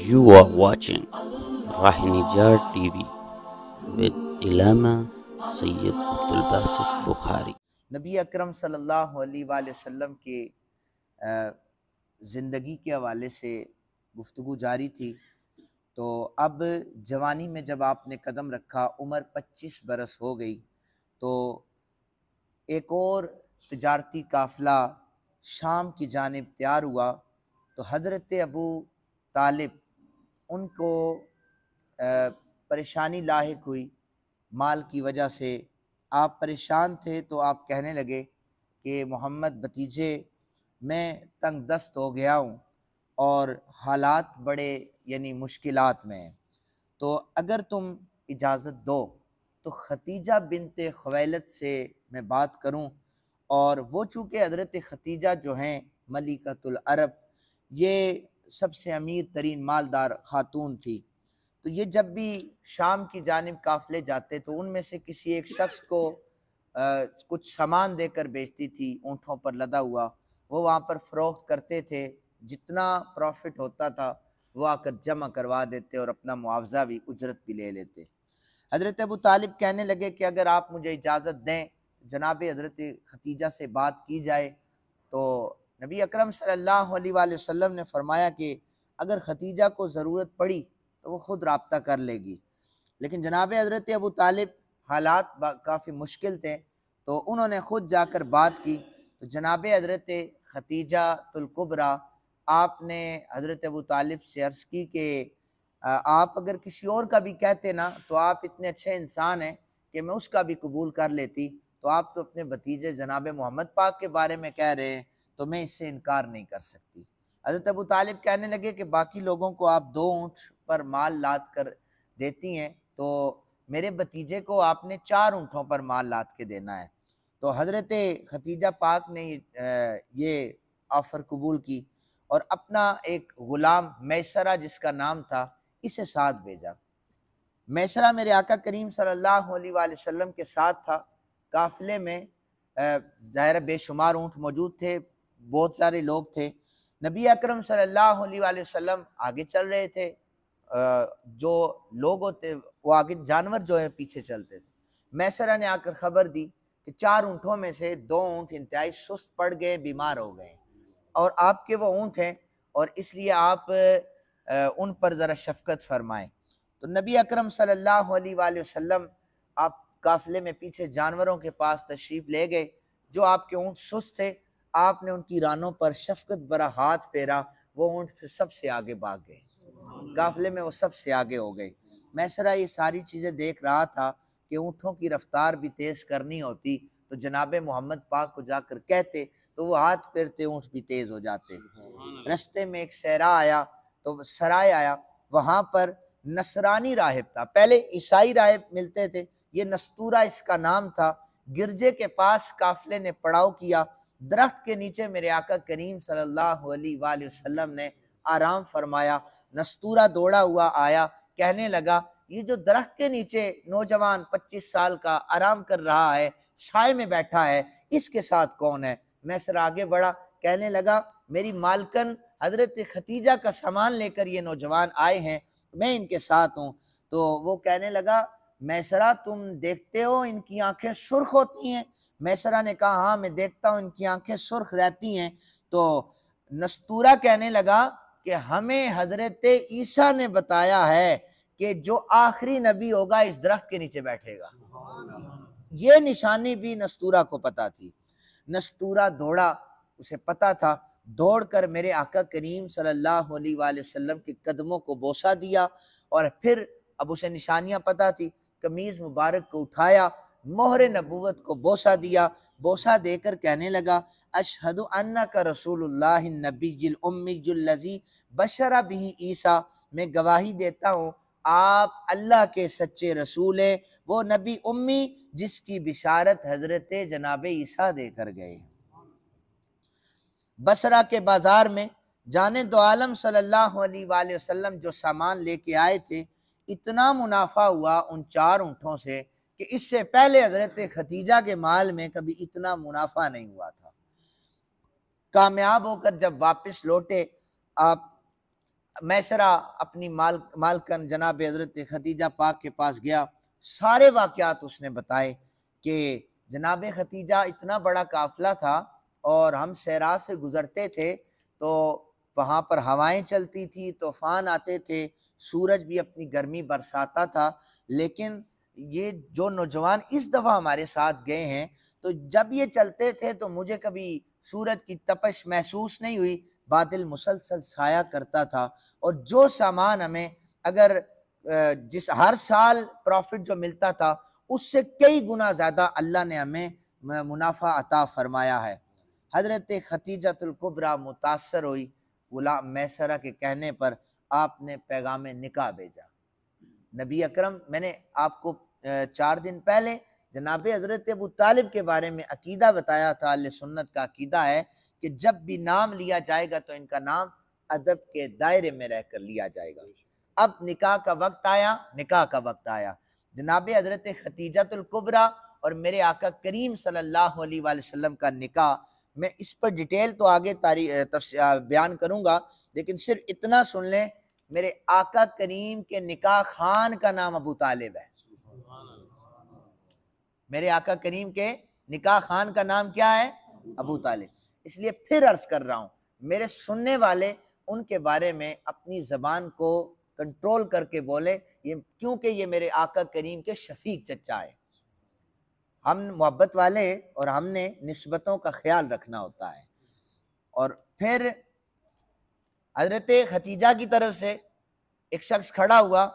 You are watching Rahinijar TV with Ilama Sayyid Abdul Basit Bukhari. نبی اکرم صلی اللہ علیہ وآلہ وسلم کے زندگی کے حوالے سے گفتگو جاری تھی. تو اب جوانی میں جب آپ نے قدم رکھا، عمر 25 برس ہو گئی، تو ایک اور تجارتی قافلہ شام کی جانب تیار ہوا. تو حضرت ابو طالب ان کو پریشانی لاحق ہوئی مال کی وجہ سے. آپ پریشان تھے تو آپ کہنے لگے کہ محمد بھتیجے، میں تنگ دست ہو گیا ہوں اور حالات بڑے مشکلات میں ہیں، تو اگر تم اجازت دو تو ختیجہ بنت خویلد سے میں بات کروں. اور وہ چونکہ حضرت ختیجہ جو ہیں ملکۃ العرب، یہ سب سے امیر ترین مالدار خاتون تھی، تو یہ جب بھی شام کی جانب قافلے جاتے تو ان میں سے کسی ایک شخص کو کچھ سامان دے کر بیچتی تھی، اونٹوں پر لدا ہوا. وہ وہاں پر فروخت کرتے تھے، جتنا پروفٹ ہوتا تھا وہ آ کر جمع کروا دیتے اور اپنا معاوضہ بھی، اجرت بھی لے لیتے. حضرت ابو طالب کہنے لگے کہ اگر آپ مجھے اجازت دیں جناب حضرت ختیجہ سے بات کی جائے. تو نبی اکرم صلی اللہ علیہ وآلہ وسلم نے فرمایا کہ اگر ختیجہ کو ضرورت پڑی تو وہ خود رابطہ کر لے گی. لیکن جناب حضرت ابو طالب حالات کافی مشکل تھے، تو انہوں نے خود جا کر بات کی. تو جناب حضرت ختیجہ الکبریٰ، آپ نے حضرت ابو طالب سے عرض کی کہ آپ اگر کسی اور کا بھی کہتے نا تو آپ اتنے اچھے انسان ہیں کہ میں اس کا بھی قبول کر لیتی، تو آپ تو اپنے بھتیجے جناب محمد پاک کے بارے میں کہہ رہے ہیں تو میں اس سے انکار نہیں کر سکتی. حضرت ابو طالب کہنے لگے کہ باقی لوگوں کو آپ 2 اونٹ پر مال لاد کر دیتی ہیں، تو میرے بھتیجے کو آپ نے 4 اونٹوں پر مال لاد کے دینا ہے. تو حضرت ختیجہ پاک نے یہ آفر قبول کی اور اپنا ایک غلام میسرہ جس کا نام تھا اسے ساتھ بھیجا. میسرہ میرے آقا کریم صلی اللہ علیہ وآلہ وسلم کے ساتھ تھا. قافلے میں ظاہر بے شمار اونٹ موجود تھے، بہت سارے لوگ تھے. نبی اکرم صلی اللہ علیہ وآلہ وسلم آگے چل رہے تھے، جو لوگ ہوتے وہ آگے، جانور جو ہے پیچھے چلتے تھے. میسرہ نے آ کر خبر دی کہ 4 اونٹوں میں سے 2 اونٹ انتہائی سست پڑ گئے، بیمار ہو گئے، اور آپ کے وہ اونٹ ہیں اور اس لیے آپ ان پر ذرا شفقت فرمائیں. تو نبی اکرم صلی اللہ علیہ وآلہ وسلم آپ قافلے میں پیچھے جانوروں کے پاس تشریف لے گئے. جو آپ کے اونٹ سست تھے، آپ نے ان کی رانوں پر شفقت برا ہاتھ پھیرا، وہ اونٹ پھر سب سے آگے بھاگ گئے، قافلے میں وہ سب سے آگے ہو گئے. میسرہ یہ ساری چیزیں دیکھ رہا تھا کہ اونٹوں کی رفتار بھی تیز کرنی ہوتی تو جناب محمد پاک کو جا کر کہتے تو وہ ہاتھ پھیرتے، اونٹ بھی تیز ہو جاتے. رستے میں ایک صحرا آیا، تو سرائے آیا، وہاں پر نصرانی راہب تھا. پہلے عیسائی راہب ملتے تھے، یہ نستورہ اس کا نام تھا. گرجے کے پاس قافلے نے پڑاؤ کیا، درخت کے نیچے میرے آقا کریم صلی اللہ علیہ وآلہ وسلم نے آرام فرمایا. نستورہ دوڑا ہوا آیا، کہنے لگا یہ جو درخت کے نیچے نوجوان 25 سال کا آرام کر رہا ہے، سائے میں بیٹھا ہے، اس کے ساتھ کون ہے؟ میسرہ آگے بڑھا، کہنے لگا میری مالکن حضرت ختیجہ کا سامان لے کر یہ نوجوان آئے ہیں، میں ان کے ساتھ ہوں. تو وہ کہنے لگا میسرہ تم دیکھتے ہو ان کی آنکھیں سرخ ہوتی ہیں؟ میسرہ نے کہا ہاں میں دیکھتا ہوں ان کی آنکھیں سرخ رہتی ہیں. تو نستورہ کہنے لگا کہ ہمیں حضرت عیسیٰ نے بتایا ہے کہ جو آخری نبی ہوگا اس درخت کے نیچے بیٹھے گا. یہ نشانی بھی نستورہ کو پتا تھی. نستورہ دوڑا، اسے پتا تھا، دوڑ کر میرے آقا کریم صلی اللہ علیہ وآلہ وسلم کے قدموں کو بوسہ دیا، اور پھر اب اسے نشانیاں پتا تھی، قمیض مبارک کو اٹھایا، مہر نبوت کو بوسہ دیا، بوسہ دے کر کہنے لگا اشہد انک رسول اللہ النبی الامی الذی بشر بہ عیسیٰ، میں گواہی دیتا ہوں آپ اللہ کے سچے رسول ہیں، وہ نبی امی جس کی بشارت حضرت جناب عیسیٰ دے کر گئے. بصرہ کے بازار میں جانے دو عالم صلی اللہ علیہ وآلہ وسلم جو سامان لے کے آئے تھے، اتنا منافع ہوا ان 4 اونٹوں سے کہ اس سے پہلے حضرت ختیجہ کے مال میں کبھی اتنا منافع نہیں ہوا تھا. کامیاب ہو کر جب واپس لوٹے، آپ میسرہ اپنی مالکن جناب حضرت خدیجہ پاک کے پاس گیا، سارے واقعات اس نے بتائے کہ جناب خدیجہ اتنا بڑا قافلہ تھا اور ہم صحرا سے گزرتے تھے تو وہاں پر ہوائیں چلتی تھی، طوفان آتے تھے، سورج بھی اپنی گرمی برساتا تھا، لیکن یہ جو نوجوان اس دفعہ ہمارے ساتھ گئے ہیں تو جب یہ چلتے تھے تو مجھے کبھی سورج کی تپش محسوس نہیں ہوئی، بادل مسلسل سایہ کرتا تھا، اور جو سامان ہمیں اگر جس ہر سال پروفٹ جو ملتا تھا اس سے کئی گنا زیادہ اللہ نے ہمیں منافع عطا فرمایا ہے۔ حضرت خدیجۃ الکبریٰ متاثر ہوئی، غلام میسرہ کے کہنے پر آپ نے پیغام نکاح بھیجا۔ نبی اکرم، میں نے آپ کو 4 دن پہلے جناب حضرت ابو طالب کے بارے میں عقیدہ بتایا تھا۔ اہل سنت کا عقیدہ ہے کہ جب بھی نام لیا جائے گا تو ان کا نام ادب کے دائرے میں رہ کر لیا جائے گا۔ اب نکاح کا وقت آیا، جناب حضرت خدیجۃ الکبریٰ اور میرے آقا کریم صلی اللہ علیہ وآلہ وسلم کا نکاح، میں اس پر ڈیٹیل تو آگے بیان کروں گا، لیکن صرف اتنا سن لیں، میرے آقا کریم کے نکاح خان کا نام ابو طالب ہے۔ میرے آقا کریم کے نکاح خان کا نام کیا ہے؟ ابو طالب۔ اس لیے پھر عرض کر رہا ہوں، میرے سننے والے ان کے بارے میں اپنی زبان کو کنٹرول کر کے بولے، کیونکہ یہ میرے آقا کریم کے شفیق چچا ہے۔ ہم محبت والے اور ہم نے نسبتوں کا خیال رکھنا ہوتا ہے۔ اور پھر حضرت خدیجہ کی طرف سے ایک شخص کھڑا ہوا،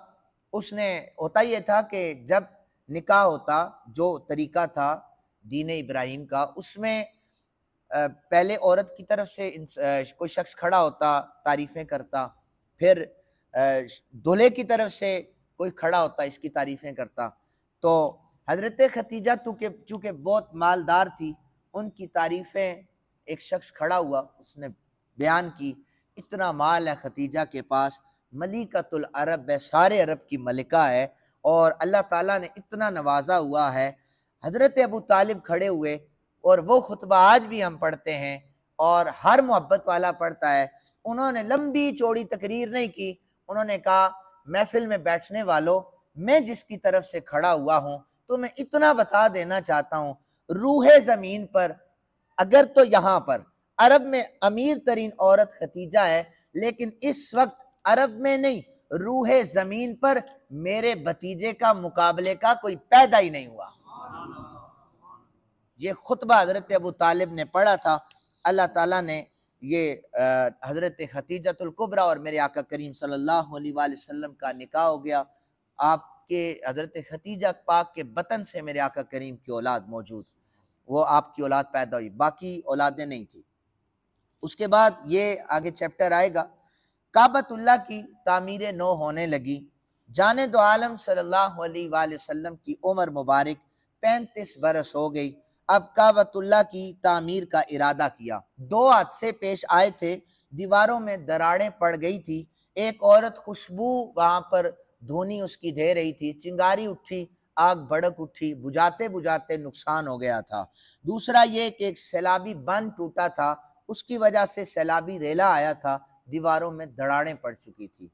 اس نے ہوتا یہ تھا کہ جب نکاح ہوتا، جو طریقہ تھا دین ابراہیم کا، اس میں پہلے عورت کی طرف سے کوئی شخص کھڑا ہوتا، تعریفیں کرتا، پھر دولہے کی طرف سے کوئی کھڑا ہوتا، اس کی تعریفیں کرتا۔ تو حضرت خدیجہ چونکہ بہت مالدار تھی، ان کی تعریفیں ایک شخص کھڑا ہوا، اس نے بیان کی، اتنا مال ہے خدیجہ کے پاس، ملکۃ العرب ہے، سارے عرب کی ملکہ ہے، اور اللہ تعالیٰ نے اتنا نوازا ہوا ہے۔ حضرت ابو طالب کھڑے ہوئے، اور وہ خطبہ آج بھی ہم پڑھتے ہیں اور ہر محبت والا پڑھتا ہے۔ انہوں نے لمبی چوڑی تقریر نہیں کی، انہوں نے کہا محفل میں بیٹھنے والوں، میں جس کی طرف سے کھڑا ہوا ہوں تو میں اتنا بتا دینا چاہتا ہوں، روح زمین پر اگر تو یہاں پر عرب میں امیر ترین عورت خدیجہ ہے، لیکن اس وقت عرب میں نہیں، روح زمین پر میرے بھتیجے کا مقابلے کا کوئی پیدا ہی نہیں ہوا۔ یہ خطبہ حضرت ابو طالب نے پڑھا تھا۔ اللہ تعالیٰ نے یہ حضرت خدیجۃ الکبریٰ اور میرے آقا کریم صلی اللہ علیہ وآلہ وسلم کا نکاح ہو گیا۔ آپ کے حضرت خدیجہ پاک کے بطن سے میرے آقا کریم کی اولاد موجود، وہ آپ کی اولاد پیدا ہوئی، باقی اولادیں نہیں تھی۔ اس کے بعد یہ آگے چیپٹر آئے گا۔ کعبۃ اللہ کی تعمیر نو ہونے لگی۔ جانے دو عالم صلی اللہ علیہ وآلہ وسلم کی عمر مبارک 35 برس ہو گئی۔ اب کعبۃ اللہ کی تعمیر کا ارادہ کیا۔ 2 حادثے پیش آئے تھے، دیواروں میں دراڑیں پڑ گئی تھی، ایک عورت خوشبو وہاں پر دھونی اس کی دے رہی تھی، چنگاری اٹھی، آگ بھڑک اٹھی، بجھاتے بجھاتے نقصان ہو گیا تھا۔ دوسرا یہ کہ ایک سیلابی بند ٹوٹا تھا، اس کی وجہ سے سیلابی ریلا آیا تھا، دیواروں میں دراڑیں پڑ چکی تھی،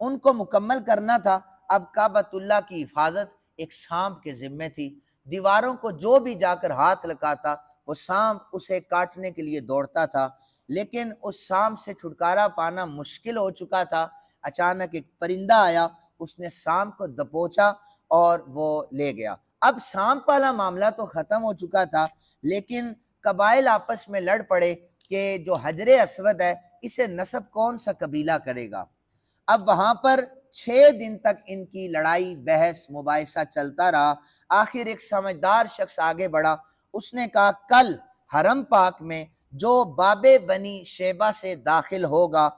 ان کو مکمل کرنا تھا۔ اب کعبۃ اللہ کی حفاظت ایک سانپ کے ذمے تھی، دیواروں کو جو بھی جا کر ہاتھ لگاتا وہ سانپ اسے کاٹنے کے لیے دوڑتا تھا، لیکن اس سانپ سے چھٹکارا پانا مشکل ہو چکا تھا۔ اچانک ایک پرندہ آیا، اس نے سانپ کو دبوچا اور وہ لے گیا۔ اب سانپ والا معاملہ تو ختم ہو چکا تھا، لیکن قبائل آپس میں لڑ پڑے کہ جو حجر اسود ہے اسے نصب کون سا قبیلہ کرے گا۔ اب وہاں پر 6 دن تک ان کی لڑائی بحث مباحثہ چلتا رہا۔ آخر ایک سمجھدار شخص آگے بڑھا، اس نے کہا کل حرم پاک میں جو باب بنی شیبہ سے داخل ہوگا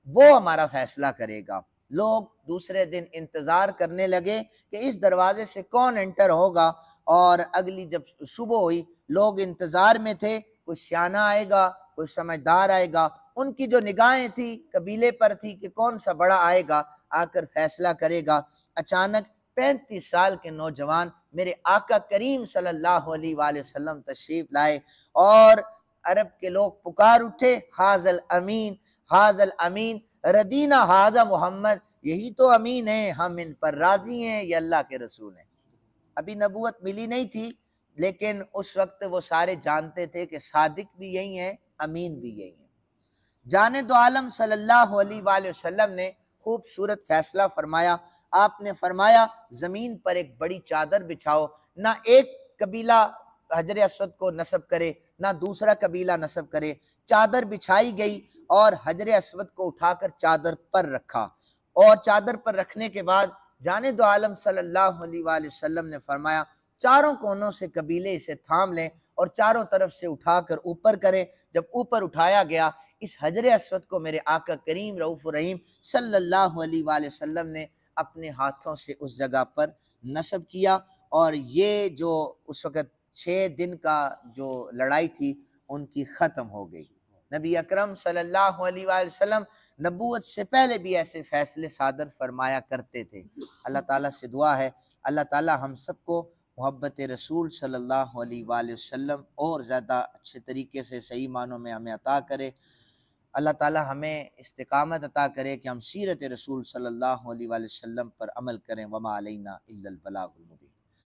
وہ ہمارا فیصلہ کرے گا۔ لوگ دوسرے دن انتظار کرنے لگے کہ اس دروازے سے کون انٹر ہوگا، اور اگلی جب صبح ہوئی لوگ انتظار میں تھے، کوئی سیانہ آئے گا، کوئی سمجھدار آئے گا۔ ان کی جو نگاہیں تھی قبیلے پر تھی کہ کون سا بڑا آئے گا آ کر فیصلہ کرے گا۔ اچانک 35 سال کے نوجوان میرے آقا کریم صلی اللہ علیہ وآلہ وسلم تشریف لائے، اور عرب کے لوگ پکار اٹھے حاذ الامین، حاذ الامین، ردینا ھذا محمد، یہی تو امین ہیں، ہم ان پر راضی ہیں، یہ اللہ کے رسول ہیں۔ ابھی نبوت ملی نہیں تھی، لیکن اس وقت وہ سارے جانتے تھے کہ صادق بھی یہی ہیں، امین بھی یہی ہیں۔ جانے دو عالم صلی اللہ علیہ وآلہ وسلم نے خوبصورت فیصلہ فرمایا۔ آپ نے فرمایا زمین پر ایک بڑی چادر بچھاؤ، نہ ایک قبیلہ حجر اسود کو نصب کرے نہ دوسرا قبیلہ نصب کرے۔ چادر بچھائی گئی اور حجر اسود کو اٹھا کر چادر پر رکھا، اور چادر پر رکھنے کے بعد جانے دو عالم صلی اللہ علیہ وآلہ وسلم نے فرمایا چاروں کونوں سے قبیلے اسے تھام لیں اور چاروں طرف سے اٹھا کر اوپر کریں۔ جب اوپر اٹھایا گیا، اس حجر اسود کو میرے آقا کریم رؤوف الرحیم صلی اللہ علیہ وآلہ وسلم نے اپنے ہاتھوں سے اس جگہ پر نصب کیا، اور یہ جو اس وقت 6 دن کا جو لڑائی تھی ان کی ختم ہو گئی۔ نبی اکرم صلی اللہ علیہ وآلہ وسلم نبوت سے پہلے بھی ایسے فیصلے صادر فرمایا کرتے تھے۔ اللہ تعالیٰ سے دعا ہے اللہ تعالیٰ ہم سب کو محبت رسول صلی اللہ علیہ وآلہ وسلم اور زیادہ اچھے طریقے سے صحیح معنوں میں ہمیں عطا کرے۔ اللہ تعالیٰ ہمیں استقامت عطا کرے کہ ہم سیرت رسول صلی اللہ علیہ وآلہ وسلم پر عمل کریں۔ وما علینا الا البلاغ المبین۔